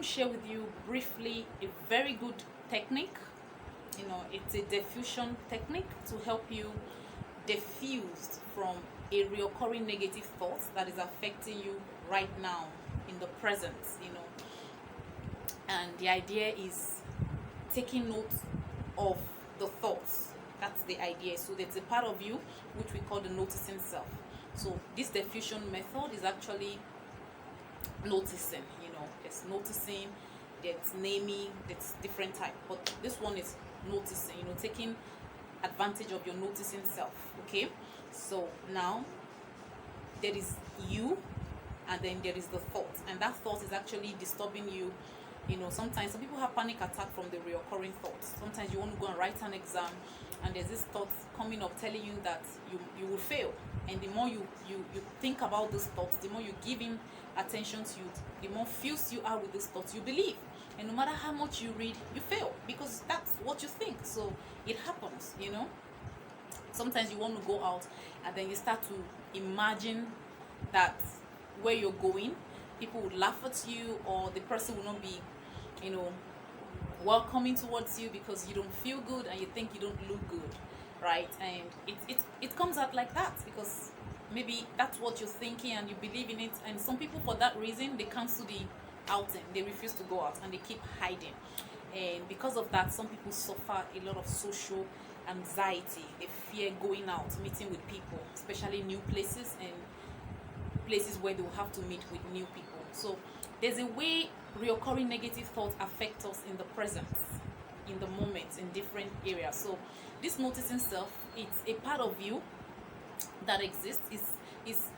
to share with you briefly a very good technique. It's a diffusion technique to help you diffuse from a reoccurring negative thought that is affecting you right now in the present. And the idea is taking note of the thoughts. That's the idea. So there's a part of you which we call the noticing self. So this diffusion method is actually noticing. There's noticing, there's naming, there's different type, but this one is noticing, taking advantage of your noticing self. Okay, so now there is you, and then there is the thought, and that thought is actually disturbing you. Sometimes some people have panic attack from the reoccurring thoughts. Sometimes you want to go and write an exam, and there's this thought coming up telling you that you will fail. And the more you think about these thoughts, the more you give him attention to you, the more fused you are with these thoughts you believe. And no matter how much you read, you fail because that's what you think. So it happens. Sometimes you want to go out, and then you start to imagine that where you're going, people would laugh at you, or the person will not be welcoming towards you because you don't feel good and you think you don't look good, right? And it comes out like that because maybe that's what you're thinking and you believe in it. And some people, for that reason, they cancel the outing, they refuse to go out, and they keep hiding. And because of that, some people suffer a lot of social anxiety. They fear going out, meeting with people, especially new places and places where they will have to meet with new people. So there's a way reoccurring negative thoughts affect us in the present, in the moment, in different areas. So this noticing self, it's a part of you that exists. It's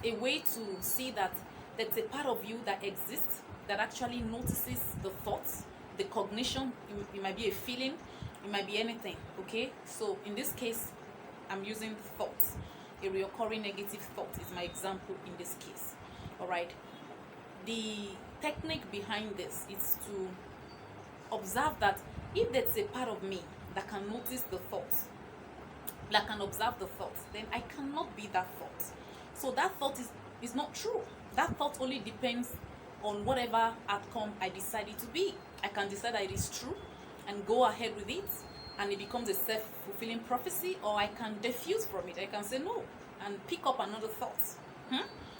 a way to see that there's a part of you that exists that actually notices the thoughts, the cognition. It might be a feeling, it might be anything. Okay, so in this case, I'm using thoughts. A reoccurring negative thought is my example in this case. All right, the technique behind this is to observe that if there's a part of me that can notice the thoughts, that can observe the thoughts, then I cannot be that thought. So that thought is not true. That thought only depends on whatever outcome I decide it to be. I can decide that it is true and go ahead with it, and it becomes a self-fulfilling prophecy, or I can diffuse from it. I can say no and pick up another thought.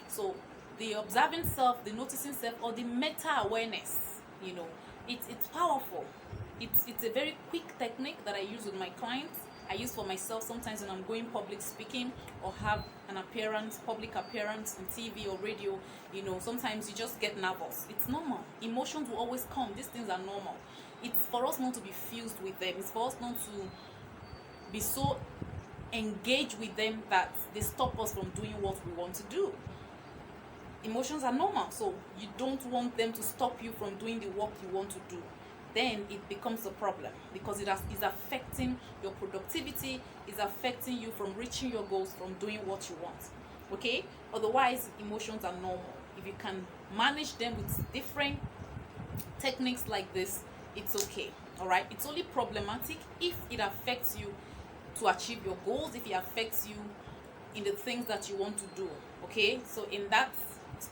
So the observing self, the noticing self, or the meta-awareness, it's powerful. It's a very quick technique that I use with my clients. I use for myself sometimes when I'm going public speaking or have an public appearance on TV or radio. Sometimes you just get nervous. It's normal. Emotions will always come. These things are normal. It's for us not to be fused with them. It's for us not to be so engaged with them that they stop us from doing what we want to do. Emotions are normal, so you don't want them to stop you from doing the work you want to do. Then it becomes a problem because it is affecting your productivity, is affecting you from reaching your goals, from doing what you want. Okay? Otherwise, emotions are normal. If you can manage them with different techniques like this, it's okay. All right? It's only problematic if it affects you to achieve your goals, if it affects you in the things that you want to do. Okay? So in that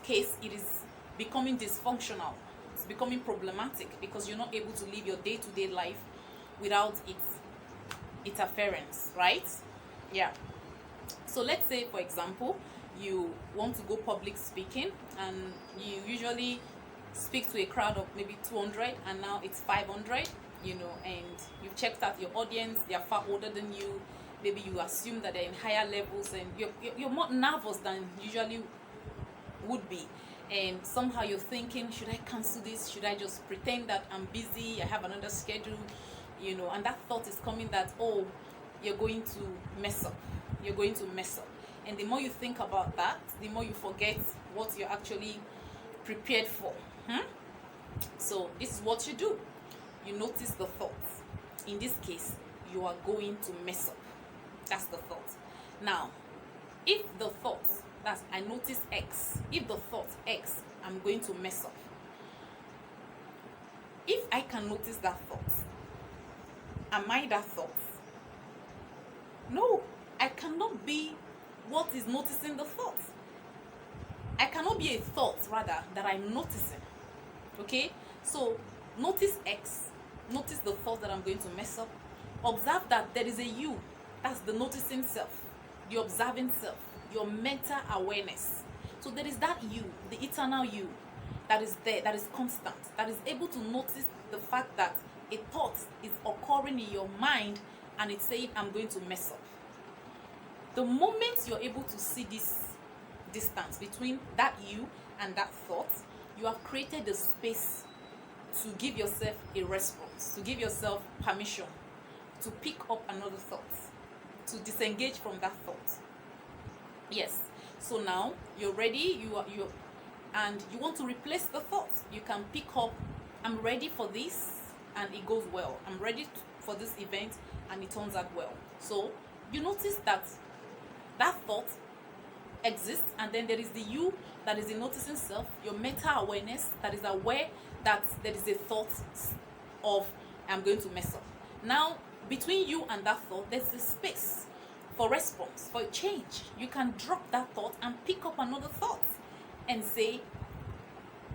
case, it is becoming dysfunctional. It's becoming problematic because you're not able to live your day-to-day life without its interference, right? Yeah. So let's say, for example, you want to go public speaking and you usually speak to a crowd of maybe 200, and now it's 500, and you've checked out your audience. They are far older than you. Maybe you assume that they're in higher levels, and you're more nervous than usually would be. And somehow you're thinking, should I cancel this? Should I just pretend that I'm busy? I have another schedule, and that thought is coming that, oh, you're going to mess up. You're going to mess up. And the more you think about that, the more you forget what you're actually prepared for. So this is what you do. You notice the thoughts. In this case, you are going to mess up. That's the thought. Now, if the thoughts, that's I notice X. If the thought X, I'm going to mess up. If I can notice that thought, am I that thought? No, I cannot be what is noticing the thought. I cannot be a thought, rather, that I'm noticing. Okay, so notice X, notice the thought that I'm going to mess up. Observe that there is a you. That's the noticing self, the observing self, your mental awareness. So there is that you, the eternal you, that is there, that is constant, that is able to notice the fact that a thought is occurring in your mind and it's saying, I'm going to mess up. The moment you're able to see this distance between that you and that thought, you have created a space to give yourself a response, to give yourself permission to pick up another thought, to disengage from that thought. Yes. So now you're ready, and you want to replace the thought. You can pick up, I'm ready for this, and it goes well. I'm ready for this event, and it turns out well. So you notice that that thought exists, and then there is the you that is the noticing self, your meta awareness that is aware that there is a thought of, I'm going to mess up. Now, between you and that thought, there's a space for response, for change. You can drop that thought and pick up another thought and say,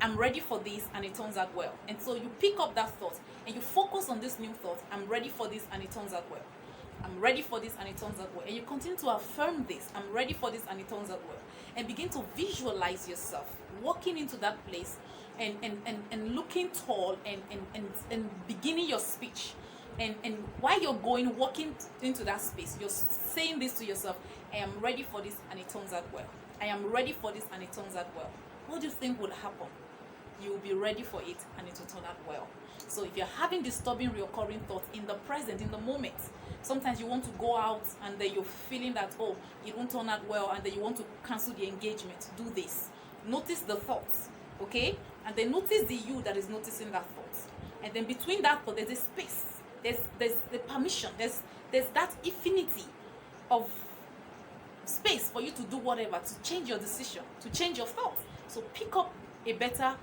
I'm ready for this, and it turns out well. And so you pick up that thought and you focus on this new thought, I'm ready for this, and it turns out well. I'm ready for this, and it turns out well. And you continue to affirm this, I'm ready for this, and it turns out well. And begin to visualize yourself walking into that place and looking tall and beginning your speech. And while you're walking into that space, you're saying this to yourself, I am ready for this, and it turns out well. I am ready for this, and it turns out well. What do you think would happen? You will be ready for it, and it will turn out well. So if you're having disturbing reoccurring thoughts in the present, in the moment, sometimes you want to go out and then you're feeling that, oh, it won't turn out well, and then you want to cancel the engagement. Do this. Notice the thoughts, okay? And then notice the you that is noticing that thought. And then between that thought, there's a space. There's the permission. There's that infinity of space for you to do whatever, to change your decision, to change your thoughts. So pick up a better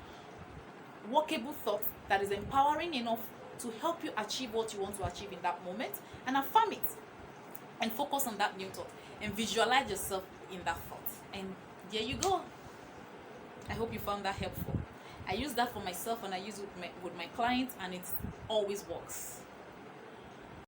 workable thought that is empowering enough to help you achieve what you want to achieve in that moment, and affirm it and focus on that new thought and visualize yourself in that thought. And there you go. I hope you found that helpful. I use that for myself, and I use it with my clients, and it always works.